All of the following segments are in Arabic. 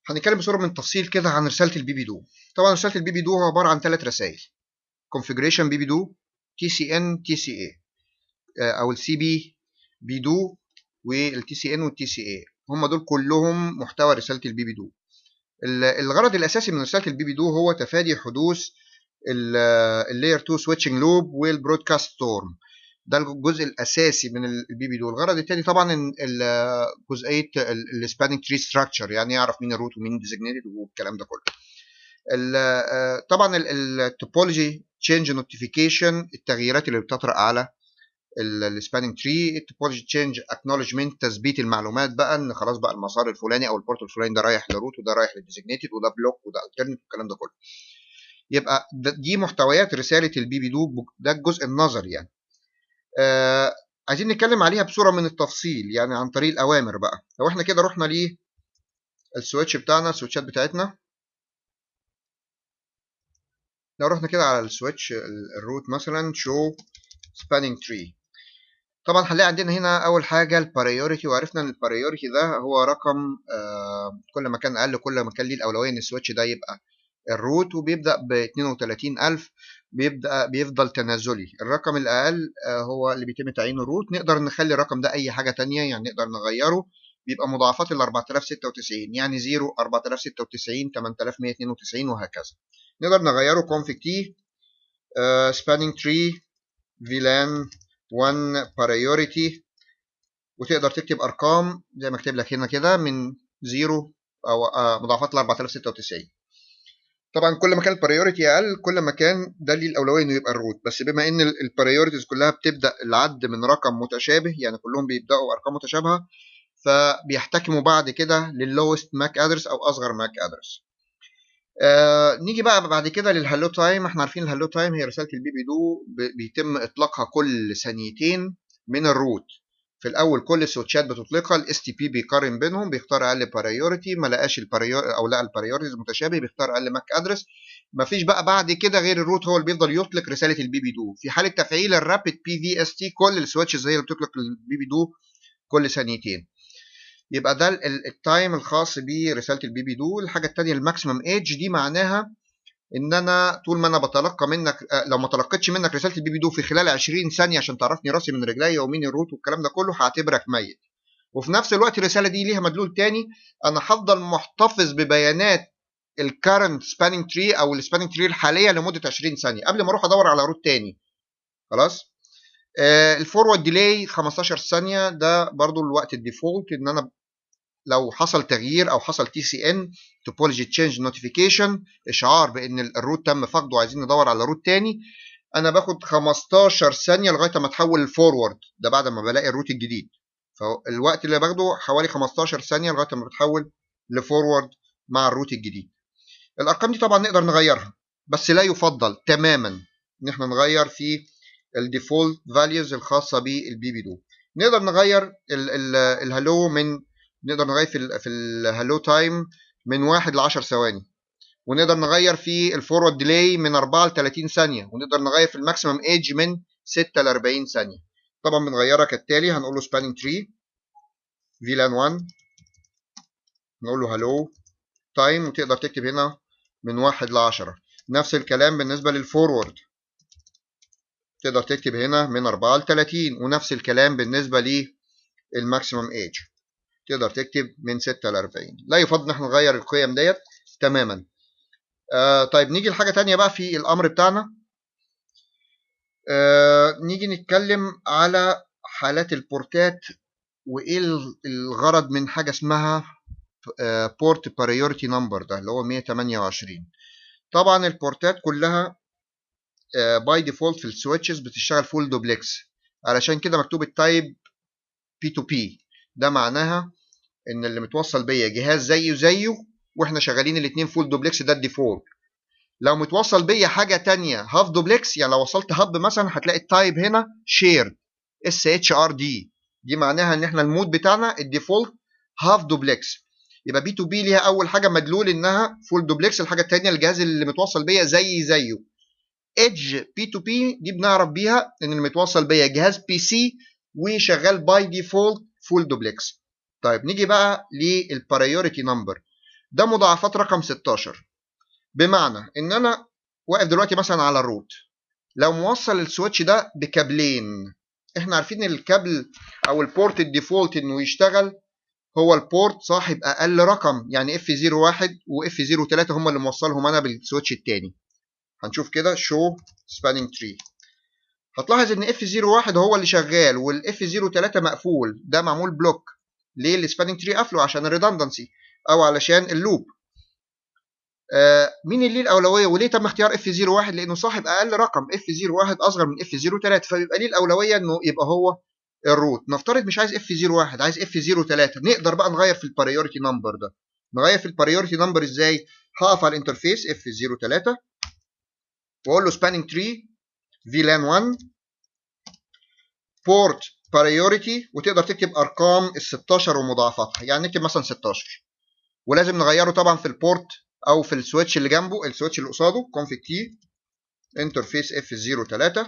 هنتكلم بصورة من التفصيل كده عن رسالة البي بي دو. طبعا رسالة البي بي دو هو عبارة عن 3 رسائل: configuration بي بي دو، تي سي ان، تي سي اي، او السي بي بي دو والتي سي ان والتي سي اي. هم دول كلهم محتوى رسالة البي بي دو. الغرض الاساسي من رسالة البي بي دو هو تفادي حدوث اللاير 2 سويتشنج لوب والبرودكاست ستورم. ده الجزء الاساسي من البي بي دو. الغرض الثاني طبعا جزئيه السبانينج تري ستراكشر، يعني يعرف مين الروت ومين ديزيجنيتد والكلام ده كله. طبعا التوبولوجي تشينج نوتيفيكيشن، التغييرات اللي بتطرأ على السبانينج تري. التوبولوجي تشينج اكنولجمنت، تثبيت المعلومات بقى ان خلاص بقى المسار الفلاني او البورت الفلاني ده رايح لروت وده رايح للديزيجنيتد وده بلوك وده الترنت والكلام ده كله. يبقى دي محتويات رساله البي بي دو، ده الجزء النظري يعني. عايزين نتكلم عليها بصوره من التفصيل يعني عن طريق الاوامر بقى. لو احنا كده رحنا للسويتش بتاعنا، السويتشات بتاعتنا، لو رحنا كده على السويتش الروت مثلا شو سبانينج تري، طبعا هنلاقي عندنا هنا اول حاجه البريوريتي، وعرفنا ان البريوريتي ده هو رقم كل ما كان اقل كل ما كان ليه الاولويه ان السويتش ده يبقى الروت، وبيبدا ب 32000 بيفضل تنازلي. الرقم الاقل هو اللي بيتم تعيينه روت. نقدر نخلي الرقم ده اي حاجه تانية، يعني نقدر نغيره، بيبقى مضاعفات ال 4096، يعني 0 4096 8192 وهكذا. نقدر نغيره config t spanning tree VLAN 1 priority، وتقدر تكتب ارقام زي ما كاتب لك هنا كده من 0 او مضاعفات ل 4096. طبعا كل ما كان البريوريتي اقل كل ما كان ده ليه الاولويه انه يبقى الروت. بس بما ان البريوريتيز كلها بتبدا العد من رقم متشابه، يعني كلهم بيبداوا ارقام متشابهه، فبيحتكموا بعد كده لللوست ماك ادرس او اصغر ماك ادرس. نيجي بقى بعد كده للهالو تايم. احنا عارفين الهالو تايم هي رساله البي بي دو بيتم اطلاقها كل ثانيتين من الروت. في الاول كل السويتشات بتطلقها، الاس تي بي بيقارن بينهم، بيختار اقل بارايورتي، ما لقاش او لقى البارايورتيز متشابه بيختار اقل ماك ادرس. مفيش بقى بعد كده غير الروت هو اللي بيفضل يطلق رساله البي بي دو. في حاله تفعيل الرابيد بي في اس تي كل السويتشز هي اللي بتطلق البي بي دو كل ثانيتين. يبقى ده التايم الخاص برساله البي بي دو. الحاجه الثانيه الماكسيمم ايدج، دي معناها ان انا طول ما انا بتلقى منك، لو ما تلقيتش منك رساله البي بي دو في خلال 20 ثانيه عشان تعرفني راسي من رجلي ومين الروت والكلام ده كله، هعتبرك ميت. وفي نفس الوقت الرساله دي ليها مدلول تاني، انا هفضل محتفظ ببيانات الكارنت سبانينج تري او السبانينج تري الحاليه لمده 20 ثانيه قبل ما اروح ادور على روت تاني. خلاص. الفورورد ديلي 15 ثانيه، ده برضو الوقت الديفولت، ان انا لو حصل تغيير او حصل تي سي ان توبولوجي تشينج نوتيفيكيشن، اشعار بان الروت تم فقده وعايزين ندور على روت تاني، انا باخد 15 ثانيه لغايه ما اتحول الفورورد ده بعد ما بلاقي الروت الجديد. فالوقت اللي باخده حوالي 15 ثانيه لغايه ما بتحول لفورورد مع الروت الجديد. الارقام دي طبعا نقدر نغيرها، بس لا يفضل تماما ان احنا نغير في الديفولت فاليوز الخاصه بالبي بي دو. نقدر نغير الهالو نقدر نغير في الهالو تايم من 1 ل 10 ثواني، ونقدر نغير في الفورورد ديلي من 4 ل 30 ثانيه، ونقدر نغير في الماكسيمم ايدج من 6 ل 40 ثانيه. طبعا بنغيرها كالتالي: هنقول له سبانينج تري VLAN 1، نقول له هالو تايم، وتقدر تكتب هنا من 1 ل 10. نفس الكلام بالنسبه للفورورد، تقدر تكتب هنا من 4 ل 30، ونفس الكلام بالنسبه للماكسيمم ايدج، تقدر تكتب من 6 ل 40. لا يفضل ان احنا نغير القيم ديت تماما. طيب نيجي لحاجه تانية بقى في الامر بتاعنا. نيجي نتكلم على حالات البورتات، وايه الغرض من حاجه اسمها بورت بارايورتي نمبر، ده اللي هو 128. طبعا البورتات كلها باي ديفولت في السويتشز بتشتغل فول دوبلكس، علشان كده مكتوب التايب بي تو بي. ده معناها ان اللي متوصل بيا جهاز زيه واحنا شغالين الاثنين فول دوبلكس، ده الديفولت. لو متوصل بيا حاجه تانية هاف دوبلكس، يعني لو وصلت هاب مثلا هتلاقي التايب هنا شيرد SHRD، دي معناها ان احنا المود بتاعنا الديفولت هاف دوبلكس. يبقى بي تو بي ليها اول حاجه مدلول انها فول دوبلكس. الحاجه الثانيه الجهاز اللي متوصل بيا زيه. ايدج بي تو بي دي بنعرف بيها ان اللي متوصل بيا جهاز بي سي وشغال باي ديفولت فول دوبلكس. طيب نيجي بقى للبرايورتي نمبر. ده مضاعفات رقم 16. بمعنى ان انا واقف دلوقتي مثلا على الروت، لو موصل السويتش ده بكابلين، احنا عارفين الكابل او البورت الديفولت انه يشتغل هو البورت صاحب اقل رقم، يعني F01 و F03 هم اللي موصلهم انا بالسويتش التاني. هنشوف كده show spanning tree، هتلاحظ ان F01 هو اللي شغال والF 03 مقفول، ده معمول بلوك. ليه السباننج تري قافله؟ عشان الريدندنسي او علشان اللوب. مين اللي ليه الاولويه وليه تم اختيار F01؟ لانه صاحب اقل رقم، F01 اصغر من F03، فبيبقى ليه الاولويه انه يبقى هو الروت. نفترض مش عايز F01، عايز F03، نقدر بقى نغير في البريوريتي نمبر ده. نغير في البريوريتي نمبر ازاي؟ هقف على الانترفيس F03 واقول له سباننج تري VLAN 1 بورت priority، وتقدر تكتب ارقام ال 16 ومضاعفاتها، يعني نكتب مثلا 16، ولازم نغيره طبعا في البورت او في السويتش اللي جنبه، السويتش اللي قصاده config t interface F03.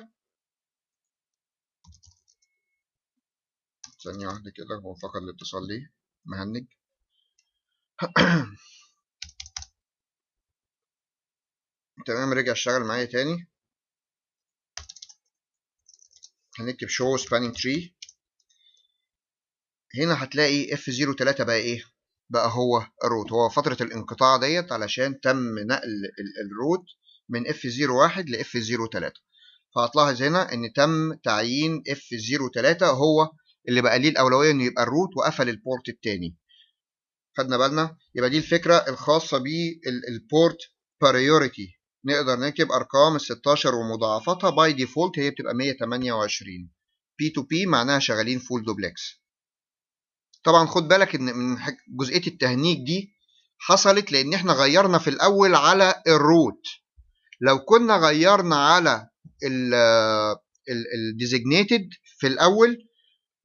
ثانية واحدة كده، هو فقد الاتصال ليه؟ مهنج. تمام، رجع اشتغل معايا تاني. هنكتب show spanning tree. هنا هتلاقي F03 بقى ايه؟ بقى هو الروت. هو فترة الانقطاع ديت علشان تم نقل الروت من F01 ل F03. فهتلاحظ هنا ان تم تعيين F03 هو اللي بقى ليه الاولويه انه يبقى الروت، وقفل البورت الثاني. خدنا بالنا؟ يبقى دي الفكره الخاصه بالبورت priority. نقدر نكتب ارقام ال 16 ومضاعفاتها باي ديفولت، هي بتبقى 128. P2P معناها شغالين فول دوبلكس. طبعا خد بالك ان من جزئيه التهنيج دي حصلت لان احنا غيرنا في الاول على الروت. لو كنا غيرنا على الديزيجنيتد في الاول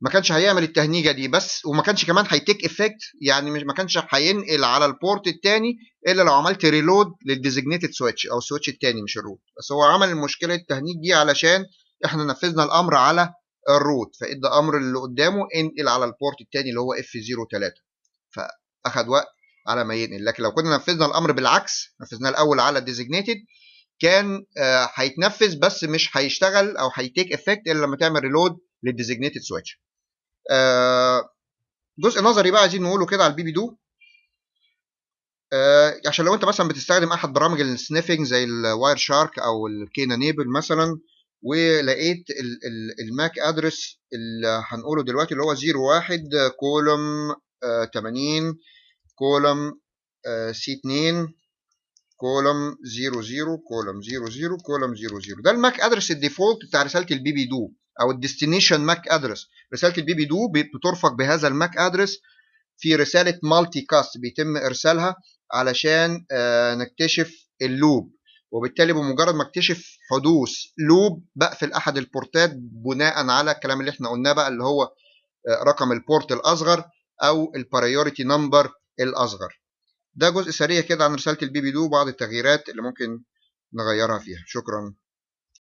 ما كانش هيعمل التهنيجه دي بس، وما كانش كمان هيتيك افكت، يعني ما كانش هينقل على البورت الثاني الا لو عملت ريلود للديزيجنيتد سويتش او السويتش الثاني مش الروت. بس هو عمل المشكله التهنيج دي علشان احنا نفذنا الامر على الروت، فادى امر اللي قدامه انقل على البورت الثاني اللي هو F03، فاخد وقت على ما ينقل. لكن لو كنا نفذنا الامر بالعكس، نفذناه الاول على الديزيجنيتد، كان هيتنفذ بس مش هيشتغل او هيتيك افكت الا لما تعمل ريلود للديزيجنيتد سويتش. جزء نظري بقى عايزين نقوله كده على البي بي دو. عشان لو انت مثلا بتستخدم احد برامج السنيفنج زي الواير شارك او الكينا نيبل مثلا، ولقيت الماك ادرس اللي هنقوله دلوقتي اللي هو 01 كولوم 80 كولوم سي 2 كولوم 00 كولوم 00 كولوم 00، ده الماك ادرس الديفولت بتاع رساله البي بي دو او الديستنيشن ماك ادرس. رساله البي بي دو بترفق بهذا الماك ادرس في رساله مالتي كاست بيتم ارسالها علشان نكتشف اللوب، وبالتالي بمجرد ما اكتشف حدوث لوب بقفل احد البورتات بناء على الكلام اللي احنا قلناه بقى، اللي هو رقم البورت الاصغر او البريوريتي نمبر الاصغر. ده جزء سريع كده عن رسالة البي بي دو وبعض التغييرات اللي ممكن نغيرها فيها. شكرا.